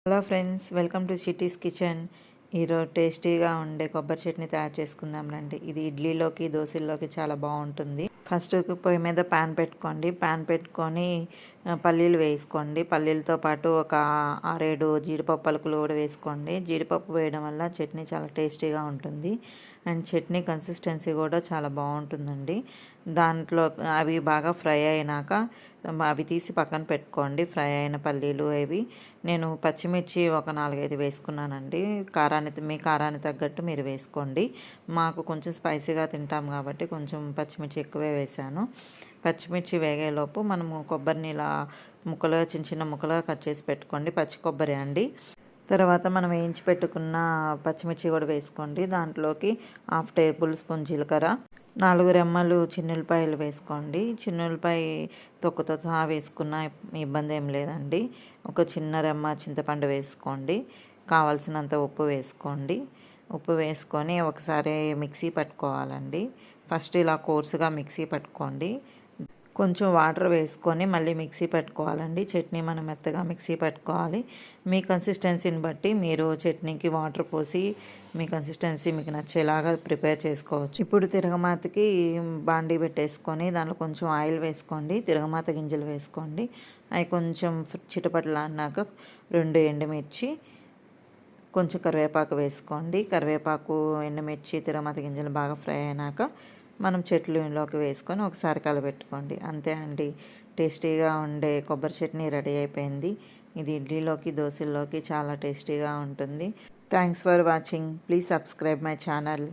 Hello friends, welcome to cities kitchen. ఈరోజు టేస్టీగా ఉండే కొబ్బరి చట్నీ తయారు చేసుకుందాం రండి. ఇది ఇడ్లీలోకి దోశల్లోకి చాలా బాగుంటుంది. ఫస్ట్ పొయ్యి మీద ప్యాన్ పెట్టుకోండి. ప్యాన్ పెట్టుకొని పల్లీలు వేసుకోండి. పల్లీలతో పాటు ఒక 6-7 జీడిపప్పు పలుకులు కూడా వేసుకోండి. జీడిపప్పు వేయడం వల్ల చట్నీ చాలా టేస్టీగా ఉంటుంది అండ్ చట్నీ కన్సిస్టెన్సీ కూడా చాలా బాగుంటుందండి. దాంట్లో అవి బాగా ఫ్రై అయినాక అవి తీసి పక్కన పెట్టుకోండి. ఫ్రై అయిన పల్లీలు అవి నేను పచ్చిమిర్చి ఒక 4-5 వేసుకున్నానండి. మీ కారాన్ని తగ్గట్టు మీరు వేసుకోండి. మాకు కొంచెం స్పైసీగా తింటాం కాబట్టి కొంచెం పచ్చిమిర్చి ఎక్కువే వేసాను. పచ్చిమిర్చి వేగేలోపు మనము కొబ్బరిని ఇలా చిన్న చిన్న ముక్కలుగా కట్ చేసి పెట్టుకోండి. పచ్చి కొబ్బరి అండి. తర్వాత మనం వేయించి పెట్టుకున్న పచ్చిమిర్చి కూడా వేసుకోండి. దాంట్లోకి 1/2 టేబుల్ స్పూన్ జీలకర్ర, 4 రెమ్మలు చిన్నులపాయలు వేసుకోండి. చిన్నులపాయ తొక్కతో సహా వేసుకున్న ఇబ్బంది ఏం లేదండి. ఒక చిన్న రెమ్మ చింతపండు వేసుకోండి. కావాల్సినంత ఉప్పు వేసుకోండి. ఉప్పు వేసుకొని ఒకసారి మిక్సీ పట్టుకోవాలండి. ఫస్ట్ ఇలా కోర్సుగా మిక్సీ పట్టుకోండి. కొంచెం వాటర్ వేసుకొని మళ్ళీ మిక్సీ పెట్టుకోవాలండి. చట్నీ మనం మెత్తగా మిక్సీ పెట్టుకోవాలి. మీ కన్సిస్టెన్సీని బట్టి మీరు చట్నీకి వాటర్ పోసి మీ కన్సిస్టెన్సీ మీకు నచ్చేలాగా ప్రిపేర్ చేసుకోవచ్చు. ఇప్పుడు తిరగమాతకి బాండీ పెట్టేసుకొని దాంట్లో కొంచెం ఆయిల్ వేసుకోండి. తిరగమాత గింజలు వేసుకోండి. అవి కొంచెం చిటపటలాడినాక 2 ఎండుమిర్చి, కొంచెం కరివేపాకు వేసుకోండి. కరివేపాకు, ఎండుమిర్చి, తిరగమాత గింజలు బాగా ఫ్రై అయినాక మనం చట్నీలోకి వేసుకొని ఒకసారి కలబెట్టుకోండి. అంతే అండి, టేస్టీగా ఉండే కొబ్బరి చట్నీ రెడీ అయిపోయింది. ఇది ఇడ్లీలోకి దోశల్లోకి చాలా టేస్టీగా ఉంటుంది. Thanks for watching. Please subscribe my channel.